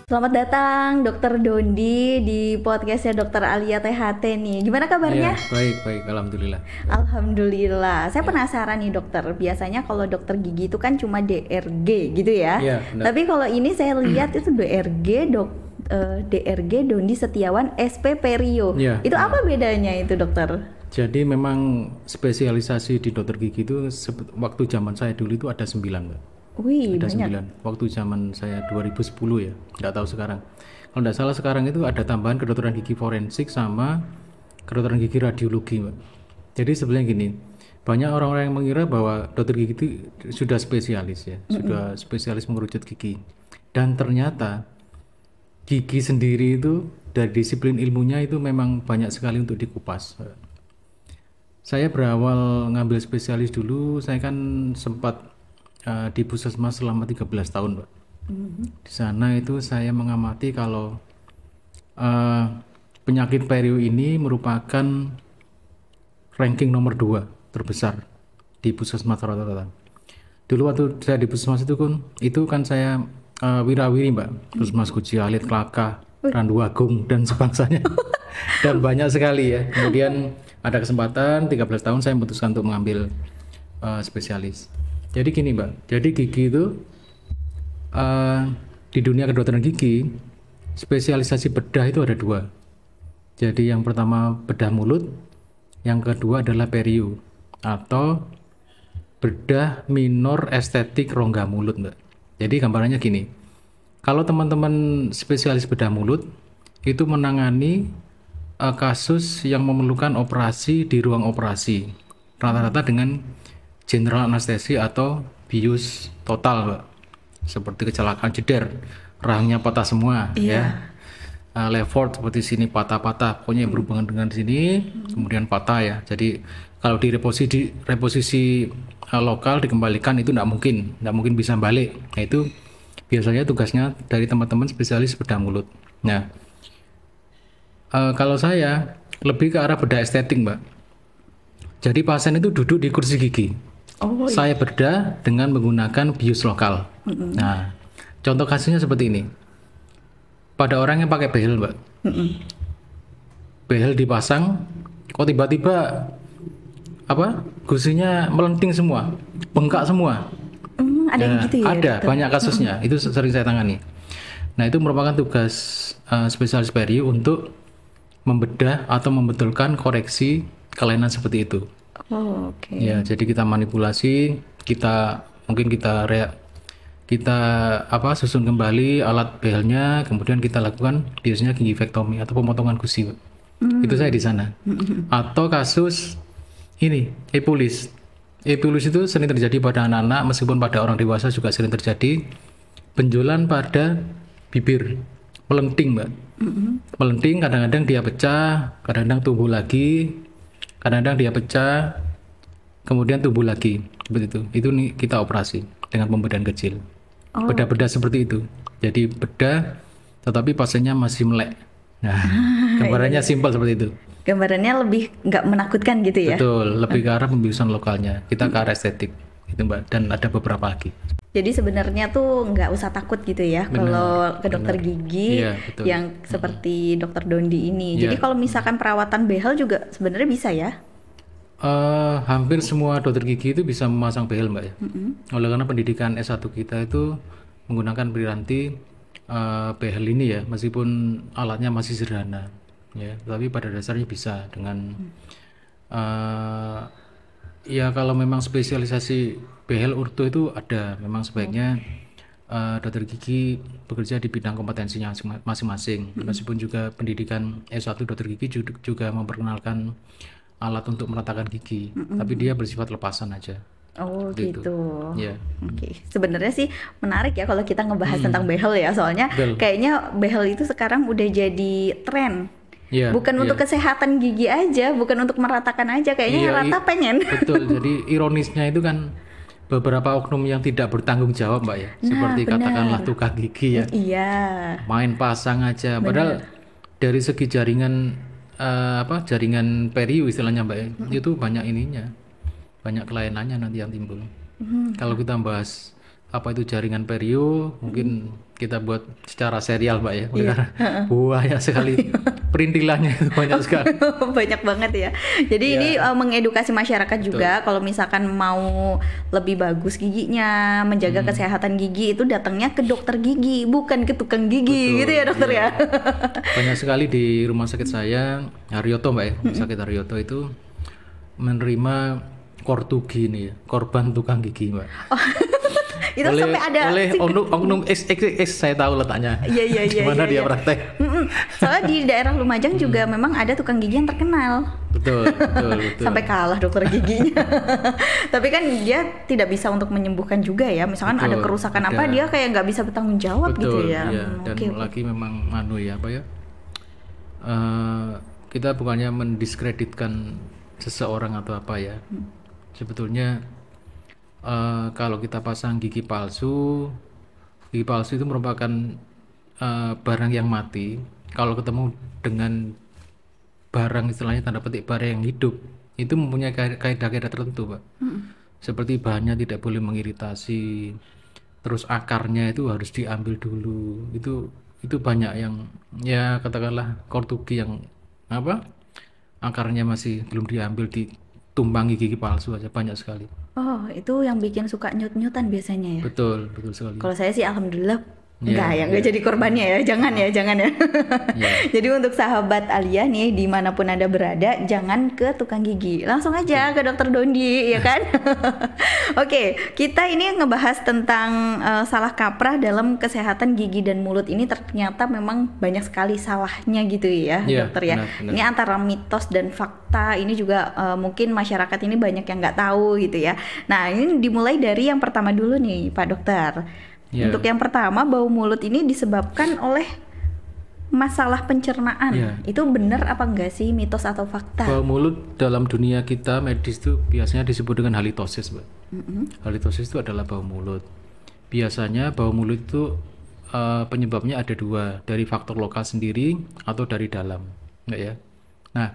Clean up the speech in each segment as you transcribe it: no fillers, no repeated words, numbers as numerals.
Selamat datang Dokter Dondi di podcastnya Dokter Alia THT nih. Gimana kabarnya? Iya, baik, alhamdulillah. Alhamdulillah. Saya Ya. penasaran nih dokter. Biasanya kalau dokter gigi itu kan cuma DRG gitu ya. Iya, benar. Tapi kalau ini saya lihat itu DRG Dondi Setiawan SP Perio. Iya, Itu benar. apa bedanya itu dokter? Jadi memang spesialisasi di dokter gigi itu waktu zaman saya dulu itu ada 9, Mbak. Wih, Ada banyak. 9. Waktu zaman saya 2010 ya, nggak tahu sekarang. Kalau nggak salah sekarang itu ada tambahan kedokteran gigi forensik sama kedokteran gigi radiologi, Mbak. Jadi sebenarnya gini, banyak orang-orang yang mengira bahwa dokter gigi itu sudah spesialis ya, sudah spesialis mengerucut gigi. Dan ternyata gigi sendiri itu dari disiplin ilmunya itu memang banyak sekali untuk dikupas. Saya berawal ngambil spesialis dulu, saya kan sempat di Puskesmas selama 13 tahun, Pak. Di sana itu saya mengamati kalau penyakit perio ini merupakan ranking nomor 2 terbesar di Puskesmas rata-rata. Dulu waktu saya di Puskesmas itu kan saya wirawiri, Mbak. Puskesmas Guci Alit, Klaka, Randu Agung dan sebangsanya. Dan banyak sekali ya. Kemudian ada kesempatan 13 tahun saya memutuskan untuk mengambil spesialis. Jadi gini, Mbak. Jadi gigi itu di dunia kedokteran gigi spesialisasi bedah itu ada 2. Jadi yang pertama bedah mulut, yang kedua adalah perio atau bedah minor estetik rongga mulut, Mbak. Jadi gambarannya gini. Kalau teman-teman spesialis bedah mulut itu menangani kasus yang memerlukan operasi di ruang operasi, rata-rata dengan general anestesi atau bius total, Mbak. Seperti kecelakaan jeder, rahangnya patah semua, ya. Left seperti sini patah-patah, pokoknya yang berhubungan dengan sini, kemudian patah ya. Jadi kalau di reposisi lokal dikembalikan itu tidak mungkin bisa balik. Nah itu biasanya tugasnya dari teman-teman spesialis bedah mulut. Nah kalau saya lebih ke arah bedah estetik, Mbak. Jadi pasien itu duduk di kursi gigi. Saya bedah dengan menggunakan bius lokal. Nah, contoh kasusnya seperti ini. Pada orang yang pakai behel, Mbak. Behel dipasang, kok tiba-tiba gusinya melenting semua, bengkak semua. Ada yang gitu ya? Ada, dokter? banyak kasusnya. Itu sering saya tangani. Nah, itu merupakan tugas spesialis perio untuk membedah atau membetulkan koreksi kelainan seperti itu. Oke. Ya, jadi kita manipulasi, mungkin kita susun kembali alat behelnya, kemudian kita lakukan biasanya gingivektomi atau pemotongan gusi. Itu saya di sana. Atau kasus ini epulis. Epulis itu sering terjadi pada anak-anak, meskipun pada orang dewasa juga sering terjadi. Benjolan pada bibir, melenting, Mbak. Melenting, kadang-kadang dia pecah, kadang-kadang tumbuh lagi, kadang-kadang dia pecah, kemudian tumbuh lagi, seperti itu. Itu nih kita operasi dengan pembedahan kecil. Bedah-bedah seperti itu. Jadi bedah, tetapi pasiennya masih melek. Nah, gambarannya simpel seperti itu. Gambarannya lebih nggak menakutkan gitu ya? Betul, lebih ke arah pembiusan lokalnya. Kita ke arah estetik, gitu, Mbak. Dan ada beberapa lagi. Jadi sebenarnya tuh nggak usah takut gitu ya kalau ke dokter gigi Iya, betul. yang seperti dokter Dondi ini. Jadi Iya. kalau misalkan perawatan behel juga sebenarnya bisa ya? Hampir semua dokter gigi itu bisa memasang behel, Mbak ya. Oleh karena pendidikan S1 kita itu menggunakan piranti behel ini ya, meskipun alatnya masih sederhana ya, tapi pada dasarnya bisa dengan ya kalau memang spesialisasi behel orto itu ada, memang sebaiknya dokter gigi bekerja di bidang kompetensinya masing-masing. Meskipun juga pendidikan S1 dokter gigi juga memperkenalkan alat untuk meratakan gigi, tapi dia bersifat lepasan aja. Oh Seperti itu. gitu. Ya. Oke, sebenarnya sih menarik ya kalau kita ngebahas tentang behel ya, soalnya Betul. kayaknya behel itu sekarang udah jadi tren. Ya, Bukan ya. untuk kesehatan gigi aja, bukan untuk meratakan aja, kayaknya Iya, yang rata pengen. Betul. Jadi ironisnya itu kan beberapa oknum yang tidak bertanggung jawab, Mbak ya. Seperti benar. katakanlah tukang gigi ya. Iya. Main pasang aja. Padahal dari segi jaringan jaringan perio istilahnya, Mbak ya. Itu banyak ininya. Banyak kelainannya nanti yang timbul. Kalau kita bahas apa itu jaringan perio, mungkin kita buat secara serial Mbak ya, karena banyak sekali perintilannya itu banyak sekali. Banyak banget ya. Jadi ini mengedukasi masyarakat juga kalau misalkan mau lebih bagus giginya, menjaga kesehatan gigi itu datangnya ke dokter gigi, bukan ke tukang gigi. Betul, gitu ya dokter ya. Banyak sekali di rumah sakit saya, Haryoto Mbak ya, rumah sakit Haryoto itu menerima kortugi nih ya, korban tukang gigi Mbak. Itu sampai ada oleh oknum XXX, saya tahu letaknya. Iya. Gimana dia praktek. Soalnya di daerah Lumajang juga memang ada tukang gigi yang terkenal. Betul. Sampai kalah dokter giginya. Tapi kan dia tidak bisa untuk menyembuhkan juga ya. Misalkan ada kerusakan apa, dia kayak nggak bisa bertanggung jawab gitu ya. Iya. Dan lagi memang kita bukannya mendiskreditkan seseorang atau apa ya. Sebetulnya kalau kita pasang gigi palsu itu merupakan barang yang mati. Kalau ketemu dengan barang, istilahnya tanda petik barang yang hidup, itu mempunyai kaidah-kaidah tertentu Pak. Seperti bahannya tidak boleh mengiritasi, terus akarnya itu harus diambil dulu. Itu banyak yang ya katakanlah kortugi yang akarnya masih belum diambil, ditumpangi gigi palsu aja banyak sekali. Oh, itu yang bikin suka nyut-nyutan biasanya ya? Betul sekali. Kalau saya sih alhamdulillah enggak jadi korbannya ya, jangan ya. Jadi untuk sahabat Alia nih, dimanapun Anda berada, jangan ke tukang gigi, langsung aja ke dokter Dondi ya kan. Oke, kita ini ngebahas tentang salah kaprah dalam kesehatan gigi dan mulut ini. Ternyata memang banyak sekali salahnya gitu ya dokter ya. Benar. Ini antara mitos dan fakta, ini juga mungkin masyarakat ini banyak yang nggak tahu gitu ya. Nah, ini dimulai dari yang pertama dulu nih Pak Dokter. Untuk yang pertama, bau mulut ini disebabkan oleh masalah pencernaan. Itu benar apa enggak sih, mitos atau fakta? Bau mulut dalam dunia kita medis itu biasanya disebut dengan halitosis, Mbak. Halitosis itu adalah bau mulut. Biasanya bau mulut itu penyebabnya ada dua, dari faktor lokal sendiri atau dari dalam, enggak ya? Nah,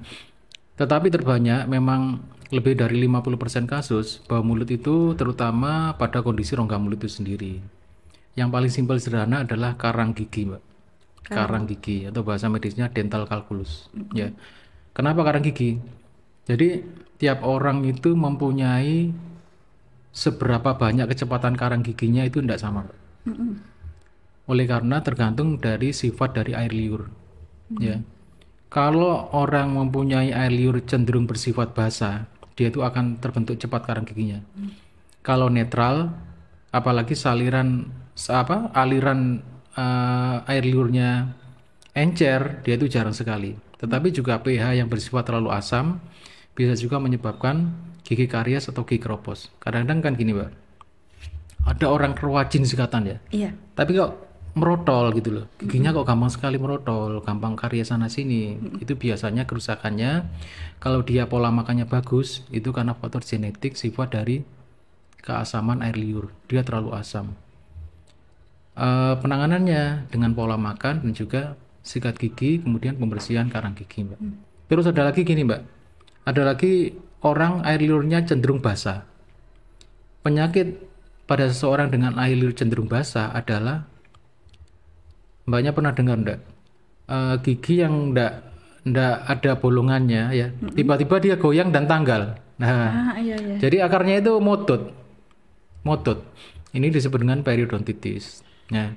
tetapi terbanyak memang lebih dari 50% kasus bau mulut itu terutama pada kondisi rongga mulut itu sendiri. Yang paling simpel sederhana adalah karang gigi, Mbak. Karang gigi atau bahasa medisnya dental calculus. Ya. Kenapa karang gigi? Jadi tiap orang itu mempunyai seberapa banyak kecepatan karang giginya itu tidak sama, Mbak. Oleh karena tergantung dari sifat dari air liur. Ya. Kalau orang mempunyai air liur cenderung bersifat basah, dia itu akan terbentuk cepat karang giginya. Kalau netral, apalagi aliran air liurnya encer, dia itu jarang sekali. Tetapi juga pH yang bersifat terlalu asam bisa juga menyebabkan gigi karies atau gigi keropos. Kadang-kadang kan gini, Mbak, ada orang rajin sikatan ya, tapi kok merotol gitu loh, giginya kok gampang sekali merotol, gampang karies sana sini. Itu biasanya kerusakannya, kalau dia pola makannya bagus, itu karena faktor genetik sifat dari keasaman air liur, dia terlalu asam. Penanganannya dengan pola makan dan juga sikat gigi, kemudian pembersihan karang gigi, Mbak. Terus ada lagi gini, Mbak, ada lagi orang air liurnya cenderung basah. Penyakit pada seseorang dengan air liur cenderung basah adalah, Mbaknya pernah dengar enggak, gigi yang enggak ada bolongannya ya, tiba-tiba dia goyang dan tanggal. Nah, jadi akarnya itu motut. Ini disebut dengan periodontitis. Nah,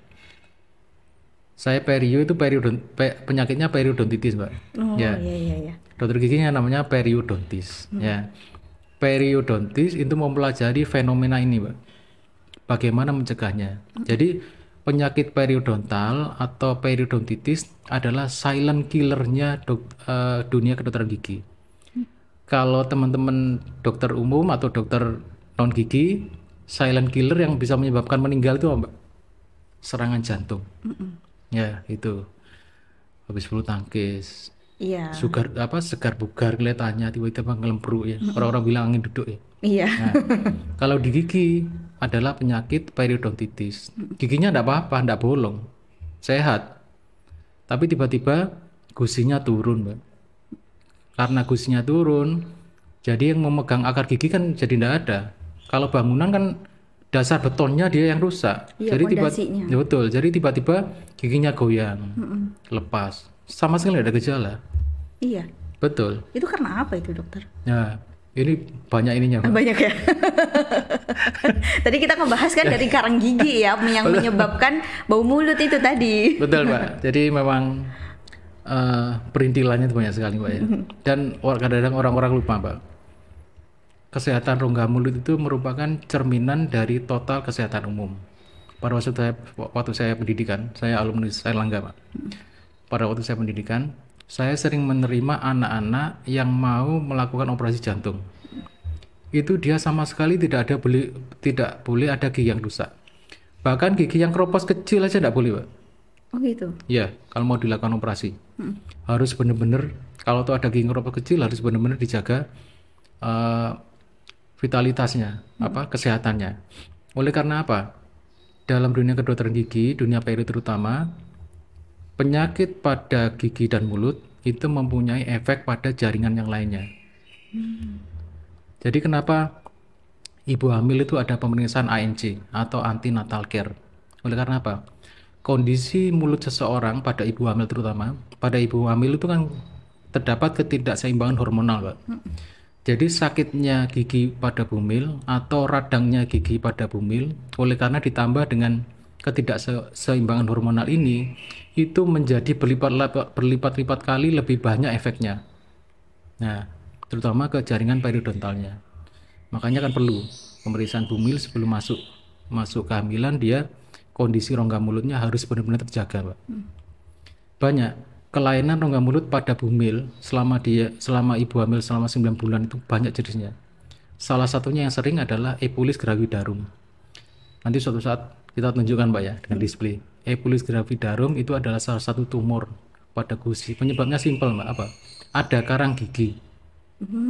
saya perio itu penyakitnya periodontitis, Mbak. Iya. Dokter giginya namanya periodontis. Ya, periodontis itu mempelajari fenomena ini, Mbak. Bagaimana mencegahnya? Jadi penyakit periodontal atau periodontitis adalah silent killernya dunia kedokteran gigi. Kalau teman-teman dokter umum atau dokter non gigi, silent killer yang bisa menyebabkan meninggal itu apa, Mbak? Serangan jantung. Ya, itu. Habis bulu tangkis. Segar bugar kelihatannya, tiba-tiba ngelembruk ya. Orang-orang bilang angin duduk ya. Nah, kalau di gigi adalah penyakit periodontitis. Giginya enggak apa-apa, enggak bolong. Sehat. Tapi tiba-tiba gusinya turun, Mbak. Karena gusinya turun, jadi yang memegang akar gigi kan jadi enggak ada. Kalau bangunan kan dasar betonnya dia yang rusak. Iya, Jadi pondasinya. ya betul. Jadi tiba-tiba giginya goyang, lepas, sama sekali nggak ada gejala. Iya. Betul. Itu karena apa itu, dokter? Nah, ini banyak ininya, Mbak. Banyak ya. Tadi kita ngebahas kan dari karang gigi ya, yang menyebabkan bau mulut itu tadi. Betul, Mbak. Jadi memang perintilannya itu banyak sekali, Mbak ya. Dan kadang-kadang orang-orang lupa, Mbak. Kesehatan rongga mulut itu merupakan cerminan dari total kesehatan umum. Pada waktu saya pendidikan, saya alumni Airlangga, Pak. Pada waktu saya pendidikan, saya sering menerima anak-anak yang mau melakukan operasi jantung. Itu dia sama sekali tidak boleh ada gigi yang rusak. Bahkan gigi yang keropos kecil aja tidak boleh, Pak. Oh gitu. Ya, kalau mau dilakukan operasi, harus benar-benar, kalau tuh ada gigi keropos kecil harus benar-benar dijaga vitalitasnya, kesehatannya. Oleh karena apa? Dalam dunia kedokteran gigi, dunia peri terutama, penyakit pada gigi dan mulut itu mempunyai efek pada jaringan yang lainnya. Jadi kenapa ibu hamil itu ada pemeriksaan ANC atau antenatal care? Oleh karena apa? Kondisi mulut seseorang pada ibu hamil terutama, pada ibu hamil itu kan terdapat ketidakseimbangan hormonal, Pak. Jadi sakitnya gigi pada bumil atau radangnya gigi pada bumil, oleh karena ditambah dengan ketidakseimbangan hormonal ini, itu menjadi berlipat-lipat kali lebih banyak efeknya. Nah, terutama ke jaringan periodontalnya. Makanya kan perlu pemeriksaan bumil sebelum masuk kehamilan, dia kondisi rongga mulutnya harus benar-benar terjaga, Pak. Banyak kelainan rongga mulut pada bumil selama ibu hamil selama 9 bulan itu banyak jenisnya. Salah satunya yang sering adalah Epulis gravidarum. Nanti suatu saat kita tunjukkan, Mbak ya, dengan display. Epulis gravidarum itu adalah salah satu tumor pada gusi. Penyebabnya simpel, Mbak, apa? Ada karang gigi.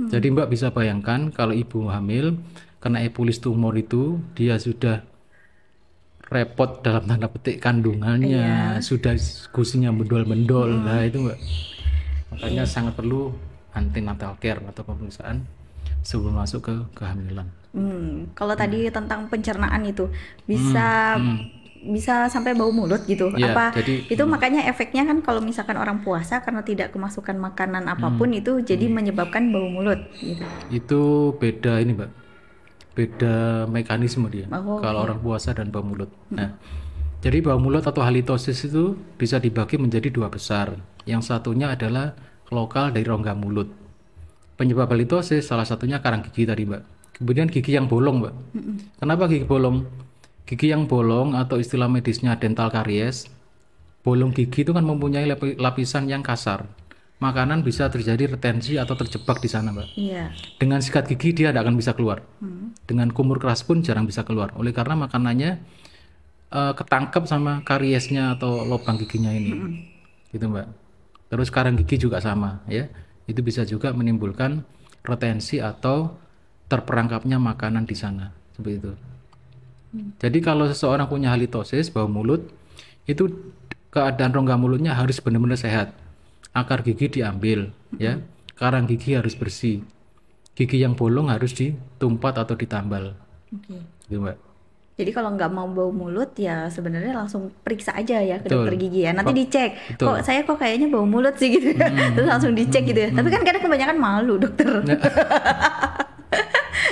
Jadi Mbak bisa bayangkan kalau ibu hamil kena epulis tumor itu, dia sudah repot dalam tanda petik kandungannya, sudah gusinya mendol-mendol. Nah itu Mbak, makanya sangat perlu antenatal care atau pemeriksaan sebelum masuk ke kehamilan. Kalau tadi tentang pencernaan itu bisa sampai bau mulut gitu. Itu makanya efeknya kan kalau misalkan orang puasa karena tidak kemasukan makanan apapun itu jadi menyebabkan bau mulut gitu. Itu beda ini, Mbak. Beda mekanisme dia kalau orang puasa dan bau mulut. Nah, jadi bau mulut atau halitosis itu bisa dibagi menjadi dua besar. Yang satunya adalah lokal dari rongga mulut. Penyebab halitosis salah satunya karang gigi tadi, Mbak. Kemudian gigi yang bolong, Mbak. Kenapa gigi bolong? Gigi yang bolong atau istilah medisnya dental karies. Bolong gigi itu kan mempunyai lapisan yang kasar. Makanan bisa terjadi retensi atau terjebak di sana, Mbak. Iya. Dengan sikat gigi dia tidak akan bisa keluar. Dengan kumur keras pun jarang bisa keluar. Oleh karena makanannya ketangkep sama kariesnya atau lubang giginya ini. Gitu, Mbak. Terus karang gigi juga sama, ya. Itu bisa juga menimbulkan retensi atau terperangkapnya makanan di sana, seperti itu. Jadi kalau seseorang punya halitosis, bau mulut, itu keadaan rongga mulutnya harus benar-benar sehat. Akar gigi diambil, ya. Karang gigi harus bersih. Gigi yang bolong harus ditumpat atau ditambal. Gitu, Mbak. Jadi kalau nggak mau bau mulut ya sebenarnya langsung periksa aja ya ke dokter gigi ya. Nanti dicek. Kok kayaknya bau mulut sih gitu ya. Terus langsung dicek gitu ya. Tapi kan kadang kebanyakan malu, dokter.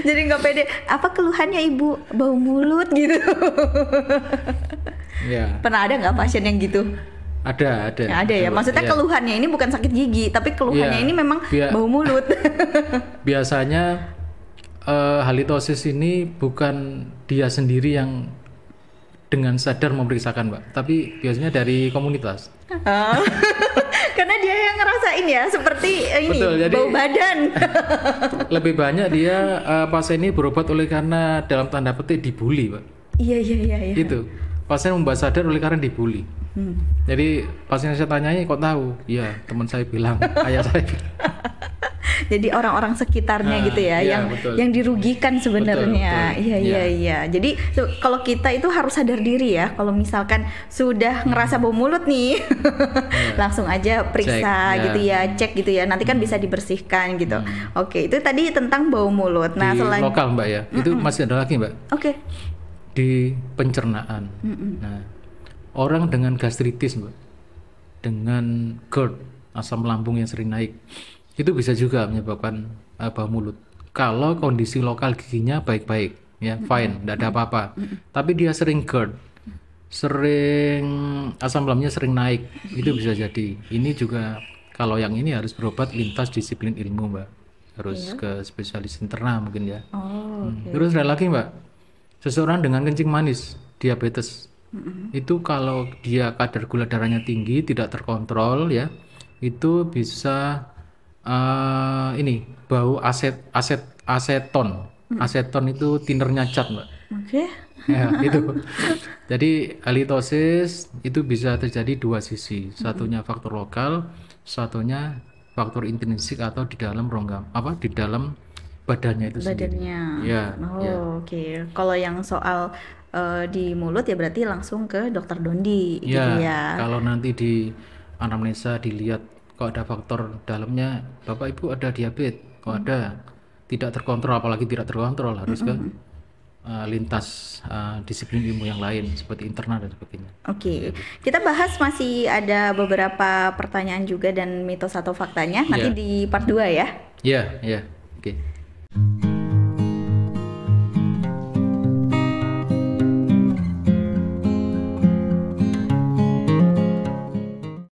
Jadi nggak pede. Apa keluhannya ibu? Bau mulut gitu. Ya. Pernah ada nggak pasien yang gitu? Ada ya. Maksudnya keluhannya ini bukan sakit gigi, tapi keluhannya ini memang bau mulut. Biasanya halitosis ini bukan dia sendiri yang dengan sadar memeriksakan, Mbak, tapi biasanya dari komunitas. Karena dia yang ngerasain ya, seperti ini. Betul, jadi bau badan. Lebih banyak dia pasien ini berobat oleh karena dalam tanda petik dibully, Pak. Iya. Itu pasien membuat sadar oleh karena dibully. Jadi pasien saya tanyai, kok tahu? Iya, teman saya bilang, ayah saya bilang. Jadi orang-orang sekitarnya gitu ya, yang dirugikan sebenarnya. Iya. Jadi kalau kita itu harus sadar diri ya. Kalau misalkan sudah ngerasa bau mulut nih, langsung aja periksa gitu ya, cek gitu ya. Nanti kan bisa dibersihkan gitu. Oke, itu tadi tentang bau mulut. Nah, di lokal, Mbak ya. Itu masih ada lagi, Mbak. Oke. di pencernaan. Nah, orang dengan gastritis, Mbak, dengan GERD, asam lambung yang sering naik, itu bisa juga menyebabkan bau mulut. Kalau kondisi lokal giginya baik-baik, ya fine, tidak ada apa-apa. Tapi dia sering GERD, sering asam lambungnya sering naik, itu bisa jadi. Ini juga kalau yang ini harus berobat lintas disiplin ilmu, Mbak. Harus ke spesialis internal mungkin ya. Terus ada lagi, Mbak, seseorang dengan kencing manis, diabetes, itu kalau dia kadar gula darahnya tinggi, tidak terkontrol ya, itu bisa ini bau aseton. Aseton itu tinernya cat, Mbak. Oke. Ya, itu. Jadi halitosis itu bisa terjadi dua sisi. Satunya faktor lokal, satunya faktor intrinsik atau di dalam rongga di dalam badannya itu sendiri. Badannya. Ya, ya. Oke. Kalau yang soal di mulut ya berarti langsung ke dokter Dondi gitu ya. Kalau nanti di anamnesa dilihat kok ada faktor dalamnya, Bapak Ibu ada diabetes, kok ada tidak terkontrol, apalagi tidak terkontrol, harus ke lintas disiplin ilmu yang lain seperti internal dan sebagainya. Oke, kita bahas masih ada beberapa pertanyaan juga dan mitos atau faktanya nanti di part 2 ya. Iya, oke.